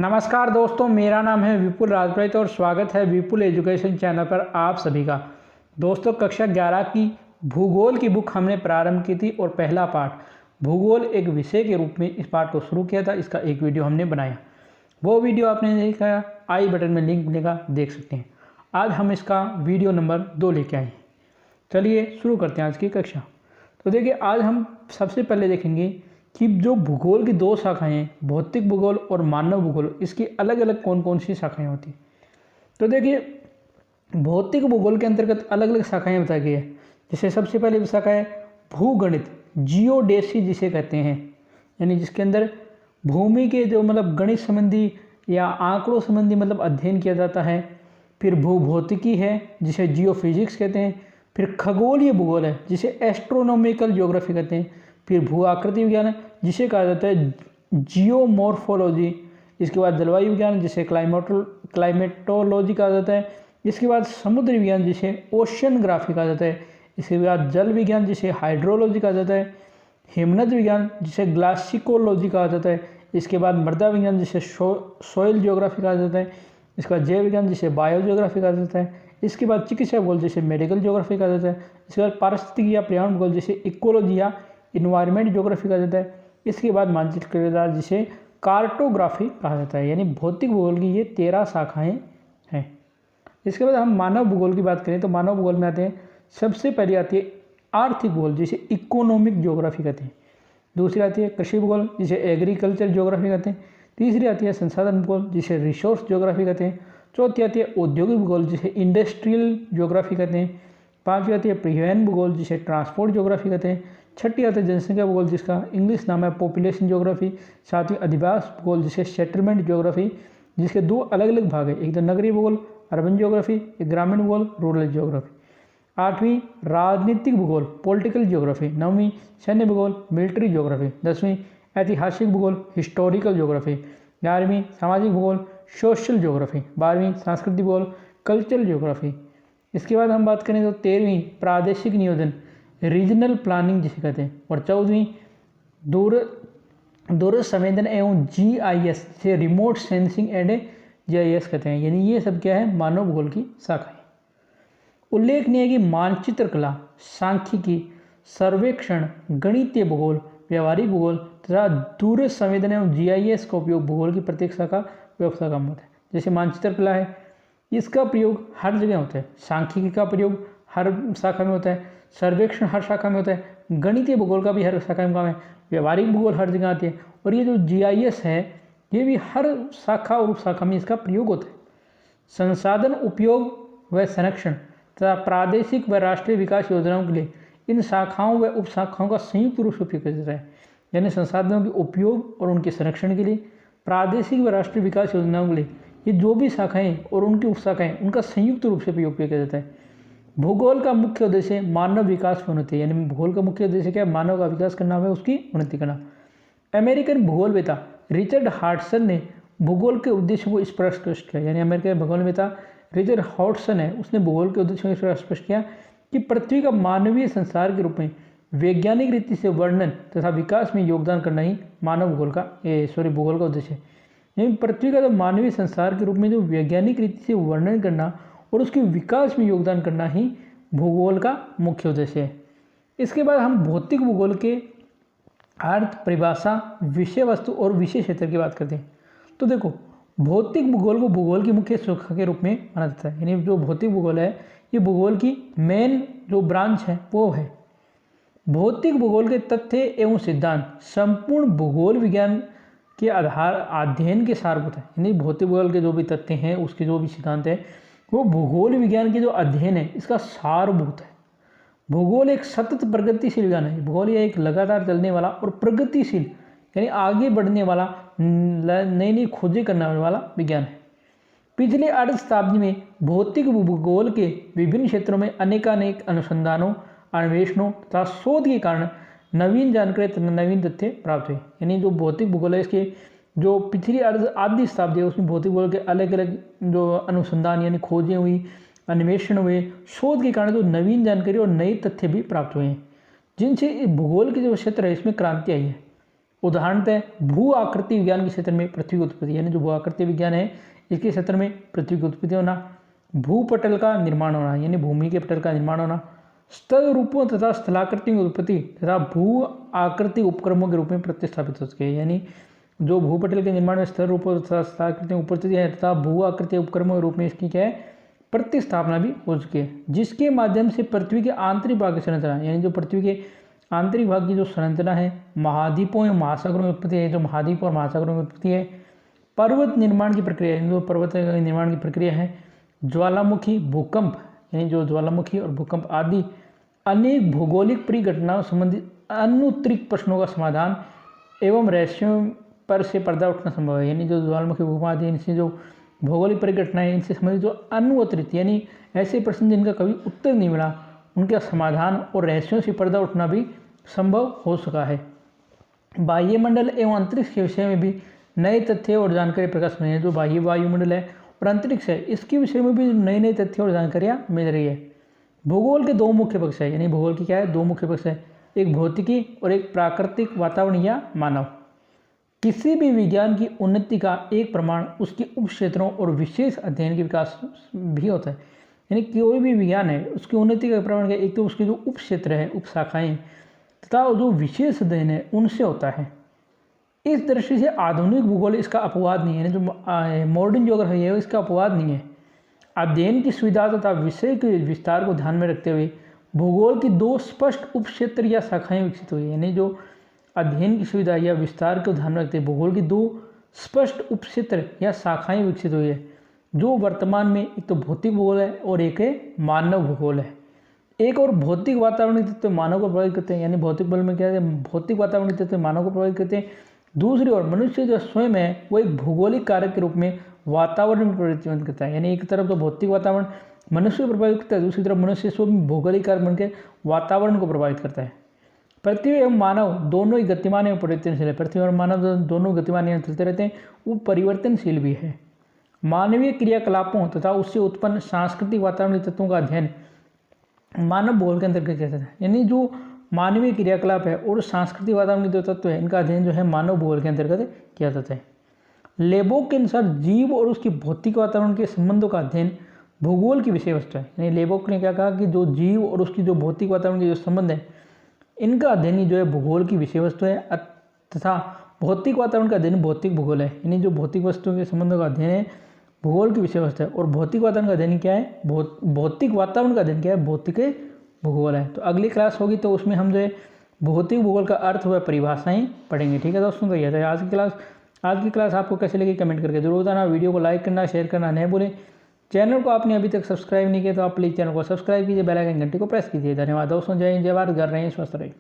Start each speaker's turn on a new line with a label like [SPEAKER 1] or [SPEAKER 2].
[SPEAKER 1] नमस्कार दोस्तों, मेरा नाम है विपुल राजपुरोहित और स्वागत है विपुल एजुकेशन चैनल पर आप सभी का। दोस्तों, कक्षा 11 की भूगोल की बुक हमने प्रारंभ की थी और पहला पाठ भूगोल एक विषय के रूप में इस पाठ को शुरू किया था। इसका एक वीडियो हमने बनाया, वो वीडियो आपने नहीं देखा, आई बटन में लिंक मिलेगा, देख सकते हैं। आज हम इसका वीडियो नंबर 2 लेके आए हैं। चलिए शुरू करते हैं आज की कक्षा। तो देखिए, आज हम सबसे पहले देखेंगे कि जो भूगोल की 2 शाखाएं हैं, भौतिक भूगोल और मानव भूगोल, इसकी अलग अलग कौन कौन सी शाखाएं होती हैं। तो देखिए, भौतिक भूगोल के अंतर्गत अलग अलग शाखाएं बताई गई है। जैसे सबसे पहले शाखा है भूगणित, जियोडेसी जिसे कहते हैं, यानी जिसके अंदर भूमि के जो गणित संबंधी या आंकड़ों संबंधी अध्ययन किया जाता है। फिर भूभौतिकी है जिसे जियोफिजिक्स कहते हैं। फिर खगोलीय भूगोल है जिसे एस्ट्रोनॉमिकल ज्योग्राफी कहते हैं। फिर भू आकृति विज्ञान है जिसे कहा जाता है जियोमॉर्फोलॉजी। इसके बाद जलवायु विज्ञान जिसे क्लाइमेटोलॉजी कहा जाता है। इसके बाद समुद्र विज्ञान जिसे ओशियनग्राफी कहा जाता है। इसके बाद जल विज्ञान जिसे हाइड्रोलॉजी कहा जाता है। हिमनद विज्ञान जिसे ग्लासिकोलॉजी कहा जाता है। इसके बाद मृदा विज्ञान जिसे सॉइल ज्योग्राफी कहा जाता है। इसके बाद जैव विज्ञान जिसे बायो ज्योग्राफी कहा जाता है। इसके बाद चिकित्सा भूगोल जिसे मेडिकल ज्योग्राफी कहा जाता है। इसके बाद पारिस्थितिकी या पर्यावरण भूगोल जिसे इकोलॉजी या इन्वायरमेंट ज्योग्राफी कहा जाता है। इसके बाद मानचित्र किरदार जिसे कार्टोग्राफी कहा जाता है। यानी भौतिक भूगोल की ये 13 शाखाएं हैं। इसके बाद हम मानव भूगोल की बात करें तो मानव भूगोल में आते हैं, सबसे पहले आती है आर्थिक भूगोल जिसे इकोनॉमिक ज्योग्राफी कहते हैं। दूसरी आती है कृषि भूगोल जिसे एग्रीकल्चर ज्योग्राफी कहते हैं। तीसरी आती है संसाधन भूगोल जिसे रिसोर्स ज्योग्राफी कहते हैं। चौथी आती है औद्योगिक भूगोल जिसे इंडस्ट्रियल ज्योग्राफी कहते हैं। पांचवी आती है परिवहन भूगोल जिसे ट्रांसपोर्ट ज्योग्राफी कहते हैं। छठी आती है जनसंख्या भूगोल जिसका इंग्लिश नाम है पॉपुलेशन ज्योग्राफी। सातवीं अधिवास भूगोल जिसे सेटलमेंट ज्योग्राफी, जिसके 2 अलग अलग भाग है, एक तो नगरीय भूगोल अर्बन ज्योग्राफी, एक ग्रामीण भूगोल रूरल ज्योग्राफी। आठवीं राजनीतिक भूगोल पॉलिटिकल ज्योग्राफी। नौवीं सैन्य भूगोल मिलिट्री ज्योग्राफी। 10वीं ऐतिहासिक भूगोल हिस्टोरिकल ज्योग्राफी। 11वीं सामाजिक भूगोल सोशल ज्योग्राफी। 12वीं सांस्कृतिक भूगोल कल्चरल ज्योग्राफी। इसके बाद हम बात करें तो 13वीं प्रादेशिक नियोजन रीजनल प्लानिंग जिसे कहते हैं। और 14वीं दूर संवेदन एवं GIS से रिमोट सेंसिंग एंड GIS कहते हैं। यानी ये सब क्या है, मानव भूगोल की शाखाएं। उल्लेखनीय है कि मानचित्र कला, सांख्यिकी, सर्वेक्षण, गणितीय भूगोल, व्यवहारिक भूगोल तथा दूर संवेदन एवं GIS का उपयोग भूगोल की प्रत्येक शाखा व्यवस्था में होता है। जैसे मानचित्र कला है, इसका प्रयोग हर जगह होता है। सांख्यिकी का प्रयोग हर शाखा में होता है। सर्वेक्षण हर शाखा में होता है। गणितीय भूगोल का भी हर शाखा में काम है। व्यवहारिक भूगोल हर जगह आती है। और ये जो GIS है, ये भी हर शाखा और उपशाखा में इसका प्रयोग होता है। संसाधन उपयोग व संरक्षण तथा प्रादेशिक व राष्ट्रीय विकास योजनाओं के लिए इन शाखाओं व उपशाखाओं का संयुक्त रूप से उपयोग किया जाता है। यानी संसाधनों के उपयोग और उनके संरक्षण के लिए, प्रादेशिक व राष्ट्रीय विकास योजनाओं के लिए ये जो भी शाखाएं और उनकी उपशाखाएं, उनका संयुक्त रूप से उपयोग किया जाता है। भूगोल का मुख्य उद्देश्य मानव विकास में उन्नति है। यानी भूगोल का मुख्य उद्देश्य क्या है, मानव का विकास करना है, उसकी उन्नति करना। अमेरिकन भूगोलवेता रिचर्ड हॉडसन ने भूगोल के उद्देश्य को स्पष्ट किया। यानी अमेरिकन भूगोलवेता रिचर्ड हॉडसन है, उसने भूगोल के उद्देश्य को स्पष्ट किया कि पृथ्वी का मानवीय संसार के रूप में वैज्ञानिक रीति से वर्णन तथा विकास में योगदान करना ही मानव भूगोल का उद्देश्य है। यानी पृथ्वी का जो मानवीय संसार के रूप में जो वैज्ञानिक रीति से वर्णन करना और उसके विकास में योगदान करना ही भूगोल का मुख्य उद्देश्य है। इसके बाद हम भौतिक भूगोल के अर्थ, परिभाषा, विषय वस्तु और विषय क्षेत्र की बात करते हैं। तो देखो, भौतिक भूगोल को भूगोल की मुख्य शाखा के रूप में माना जाता है। यानी जो भौतिक भूगोल है, ये भूगोल की मेन जो ब्रांच है वो है। भौतिक भूगोल के तथ्य एवं सिद्धांत संपूर्ण भूगोल विज्ञान के आधार अध्ययन के सारभूत है। यानी भौतिक भूगोल के जो भी तथ्य हैं, उसके जो भी सिद्धांत है, वो भूगोल विज्ञान के जो अध्ययन है इसका सारभूत है। भूगोल एक सतत प्रगतिशील विज्ञान है। भूगोल ये एक लगातार चलने वाला और प्रगतिशील यानी आगे बढ़ने वाला, नई नई खोजें करने वाला विज्ञान है। पिछले अर्ध शताब्दी में भौतिक भूगोल के विभिन्न क्षेत्रों में अनेकानेक अनुसंधानों, अन्वेषणों तथा शोध के कारण नवीन जानकारी तथा नवीन तथ्य प्राप्त हुए। यानी जो भौतिक भूगोल है, इसके जो पिछली आधी शताब्दी है, उसमें भौतिक भूगोल के अलग अलग जो अनुसंधान यानी खोजें हुई, अन्वेषण हुए, शोध के कारण जो नवीन जानकारी और नए तथ्य भी प्राप्त हुए हैं, जिनसे भूगोल के जो क्षेत्र है इसमें क्रांति आई है। उदाहरणतः भू आकृति विज्ञान के क्षेत्र में पृथ्वी की उत्पत्ति, यानी जो भू आकृति विज्ञान है इसके क्षेत्र में पृथ्वी की उत्पत्ति होना, भूपटल का निर्माण होना यानी भूमि के पटल का निर्माण होना, स्थल रूपों तथा स्थलाकृति की उत्पत्ति तथा भू आकृति उपक्रमों के रूप में प्रतिस्थापित हो सके, यानी जो भूपटल के निर्माण में स्थल रूपों तथा स्थलाकृति उपस्थिति है तथा भू आकृति उपक्रमों के रूप में इसकी क्या है प्रतिस्थापना भी हो सके, जिसके माध्यम से पृथ्वी के आंतरिक भाग की संरचना यानी जो पृथ्वी के आंतरिक भाग की जो संरचना है, महाद्वीपों या महासागरों में उत्पत्ति है, जो महाद्वीप और महासागरों में उत्पत्ति है, पर्वत निर्माण की प्रक्रिया यानी जो पर्वत निर्माण की प्रक्रिया है, ज्वालामुखी भूकंप यानी जो ज्वालामुखी और भूकंप आदि अनेक भौगोलिक परिघटनाओं संबंधित अनुत्तरित प्रश्नों का समाधान एवं रहस्यों पर से पर्दा उठना संभव है, यानी जो ज्वालामुखी भूकंप आदि इनसे जो भौगोलिक परिघटनाएं इनसे संबंधित जो अनुत्तरित यानी ऐसे प्रश्न जिनका कभी उत्तर नहीं मिला उनका समाधान और रहस्यों से पर्दा उठना भी संभव हो सका है। वायुमंडल एवं अंतरिक्ष के विषय में भी नए तथ्य और जानकारी प्रकाश में है, जो बाह्य वायुमंडल है और अंतरिक्ष है इसके विषय में भी नए नए तथ्य और जानकारियाँ मिल रही है। भूगोल के दो मुख्य पक्ष है, यानी भूगोल की क्या है दो मुख्य पक्ष है, एक भौतिकी और एक प्राकृतिक वातावरण या मानव। किसी भी विज्ञान की उन्नति का एक प्रमाण उसके उपक्षेत्रों और विशेष अध्ययन के विकास भी होता है, यानी कोई भी विज्ञान है उसकी उन्नति का प्रमाण क्या एक तो उसके जो उपक्षेत्र है उपशाखाएं तथा जो विशेष अध्ययन है उनसे होता है। इस दृष्टि से आधुनिक भूगोल इसका अपवाद नहीं है, यानी जो मॉडर्न ज्योग्राफी है इसका अपवाद नहीं है। अध्ययन की सुविधा तथा विषय के विस्तार को ध्यान में रखते हुए भूगोल की दो स्पष्ट उपक्षेत्र या शाखाएं विकसित हुई, यानी जो अध्ययन की सुविधा या विस्तार को ध्यान में रखते हुए भूगोल की दो स्पष्ट उपक्षेत्र या शाखाएं विकसित हुई है, जो वर्तमान में एक तो भौतिक भूगोल है और एक है मानव भूगोल है। एक और भौतिक वातावरण के तत्व मानव को प्रभावित करते हैं, यानी भौतिक बल में क्या है भौतिक वातावरण के तत्व मानव को प्रभावित करते हैं। दूसरी ओर मनुष्य जो स्वयं है वो एक भौगोलिक कारक के रूप में वातावरण में प्रभावित करता है, यानी एक तरफ तो भौतिक वातावरण मनुष्य को प्रभावित करता है, दूसरी तरफ मनुष्य स्वयं भौगोलिक कारक बनकर वातावरण को प्रभावित करता है। पृथ्वी एवं मानव दोनों ही गतिमान एवं परिवर्तनशील है, पृथ्वी और मानव दोनों गतिमान एवं चलते रहते हैं, वो परिवर्तनशील भी है। मानवीय क्रियाकलापों तथा उससे उत्पन्न सांस्कृतिक वातावरण तत्वों का अध्ययन मानव भूगोल के अंतर्गत किया जाता है, यानी जो मानवीय क्रियाकलाप है और सांस्कृतिक वातावरण के जो तत्व है इनका अध्ययन जो है मानव भूगोल के अंतर्गत किया जाता है। लेबोक के अनुसार जीव और उसकी भौतिक वातावरण के संबंधों का अध्ययन भूगोल की विषय वस्तु है, यानी लेबोक ने क्या कहा कि जो जीव और उसकी जो भौतिक वातावरण के जो संबंध है इनका अध्ययन ही जो है भूगोल की विषय वस्तु है तथा भौतिक वातावरण का अध्ययन भौतिक भूगोल है, यानी जो भौतिक वस्तुओं के संबंधों का अध्ययन है भूगोल की विषय वस्तु है और भौतिक वातावरण का अध्ययन क्या है भौतिक वातावरण का अध्ययन क्या है भौतिक भूगोल है। तो अगली क्लास होगी तो उसमें हम जो है भौतिक भूगोल का अर्थ व परिभाषाएं पढ़ेंगे। ठीक है दोस्तों, तो यह था आज की क्लास आपको कैसे लगी कमेंट करके जरूर बताना। वीडियो को लाइक करना शेयर करना नहीं भूलें। चैनल को आपने अभी तक सब्सक्राइब नहीं किया तो आप प्लीज़ चैनल को सब्सक्राइब कीजिए, बेल आइकन घंटी को प्रेस कीजिए। धन्यवाद दोस्तों, जय हिंद जय भारत, घर रहें स्वस्थ रहें।